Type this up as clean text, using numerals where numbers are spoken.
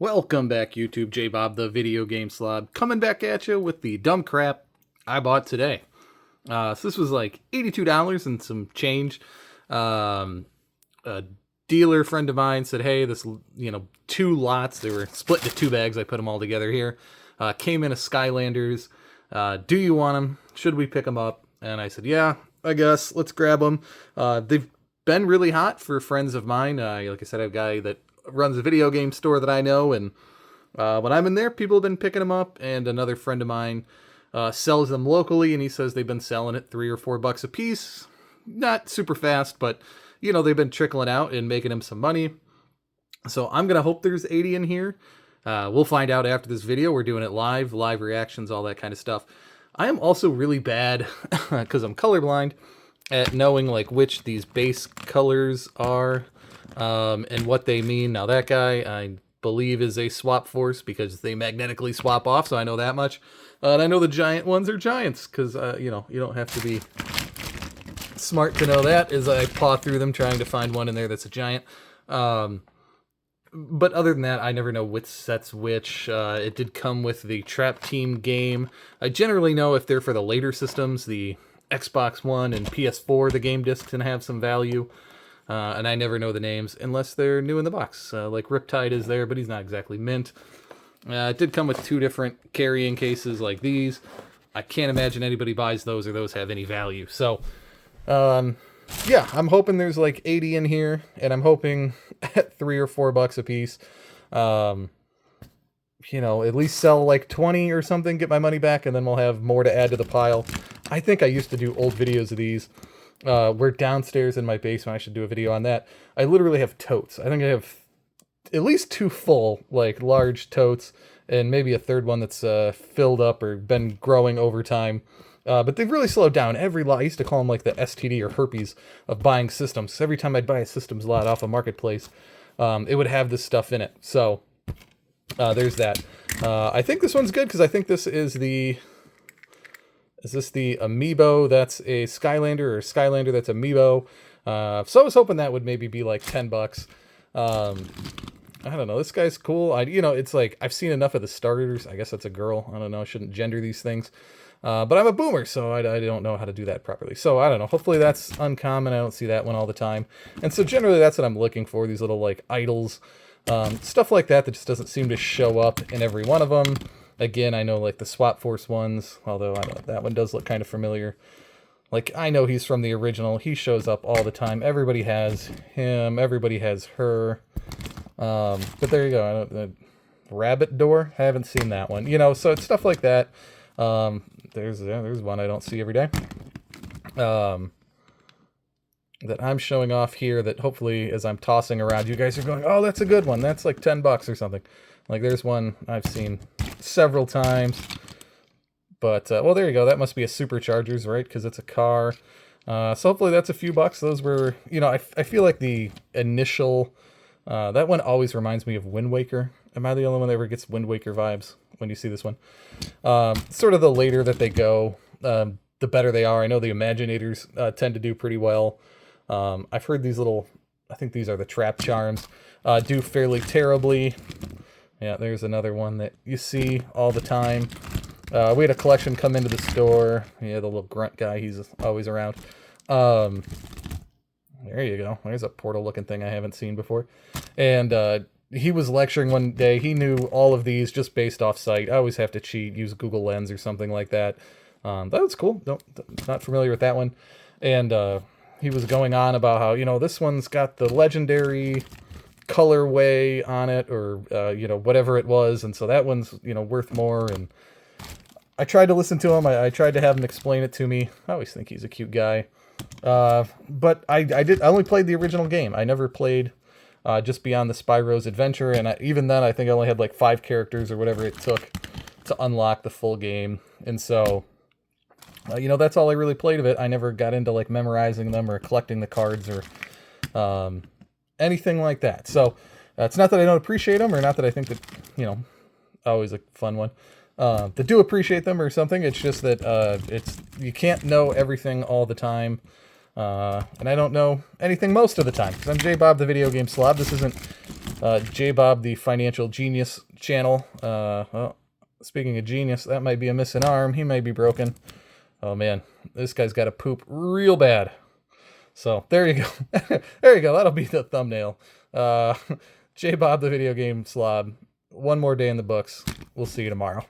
Welcome back, YouTube. J-Bob, the video game slob, coming back at you with the dumb crap I bought today. So this was like $82 and some change. A dealer friend of mine said, hey, this, two lots, they were split into two bags. I put them all together here. Came in a Skylanders. Do you want them? Should we pick them up? And I said, yeah, I guess. Let's grab them. They've been really hot for friends of mine. Like I said, I have a guy that runs a video game store that I know, and when I'm in there, people have been picking them up, and another friend of mine sells them locally, and he says they've been selling at $3 or $4 a piece. Not super fast, but they've been trickling out and making him some money. So I'm gonna hope there's 80 in here. We'll find out after this video. We're doing it live reactions, all that kind of stuff. I am also really bad because I'm colorblind at knowing like which these base colors are. And what they mean. Now that guy, I believe, is a swap force because they magnetically swap off, so I know that much. And I know the giant ones are giants because, you don't have to be smart to know that as I paw through them trying to find one in there that's a giant. But other than that, I never know which set's which. It did come with the Trap Team game. I generally know if they're for the later systems, the Xbox One and PS4, the game discs can have some value. And I never know the names unless they're new in the box. Like Riptide is there, but he's not exactly mint. It did come with two different carrying cases like these. I can't imagine anybody buys those or those have any value. So, yeah, I'm hoping there's like 80 in here, and I'm hoping at $3 or $4 a piece, at least sell like 20 or something, get my money back, and then we'll have more to add to the pile. I think I used to do old videos of these. We're downstairs in my basement. I should do a video on that. I literally have totes. I think I have at least two full, like, large totes, and maybe a third one that's filled up or been growing over time. But they've really slowed down. Every lot, I used to call them like the STD or herpes of buying systems. Every time I'd buy a systems lot off a marketplace, it would have this stuff in it. So, there's that. I think this one's good because I think this is the... Is this the Amiibo that's a Skylander, or Skylander that's Amiibo? So I was hoping that would maybe be like $10. I don't know. This guy's cool. It's like I've seen enough of the starters. I guess that's a girl. I don't know. I shouldn't gender these things. But I'm a boomer, so I don't know how to do that properly. So I don't know. Hopefully that's uncommon. I don't see that one all the time. And so generally that's what I'm looking for. These little like idols, stuff like that just doesn't seem to show up in every one of them. Again, I know like the Swap Force ones, although I don't, that one does look kind of familiar. Like, I know he's from the original. He shows up all the time. Everybody has him. Everybody has her. But there you go. Rabbit Door? I haven't seen that one. So it's stuff like that. There's one I don't see every day. That I'm showing off here that hopefully as I'm tossing around, you guys are going, oh, that's a good one. That's like $10 or something. Like, there's one I've seen several times. But, well, there you go. That must be a Superchargers, right? Because it's a car. So hopefully that's a few bucks. Those were, I feel like the initial... that one always reminds me of Wind Waker. Am I the only one that ever gets Wind Waker vibes when you see this one? Sort of the later that they go, the better they are. I know the Imaginators tend to do pretty well. I've heard these little... I think these are the Trap Charms. Do fairly terribly. Yeah, there's another one that you see all the time. We had a collection come into the store. Yeah, the little grunt guy, he's always around. There you go. There's a portal-looking thing I haven't seen before. And he was lecturing one day. He knew all of these just based off sight. I always have to cheat, use Google Lens or something like that. That was cool. Not familiar with that one. And he was going on about how, this one's got the legendary... colorway on it, or whatever it was, and so that one's worth more. And I tried to listen to him. I tried to have him explain it to me. I always think he's a cute guy, but I only played the original game. I never played just Beyond the Spyro's Adventure, and even then I think I only had like 5 characters or whatever it took to unlock the full game. And so that's all I really played of it. I never got into like memorizing them or collecting the cards or anything like that. So it's not that I don't appreciate them, or not that I think that, always a fun one, that do appreciate them or something. It's just that you can't know everything all the time. And I don't know anything most of the time, because I'm J-Bob, the video game slob. This isn't J Bob, the Financial Genius channel. Well, speaking of genius, that might be a missing arm. He may be broken. Oh man, this guy's got to poop real bad. So there you go. There you go. That'll be the thumbnail. J Bob, the video game slob. One more day in the books. We'll see you tomorrow.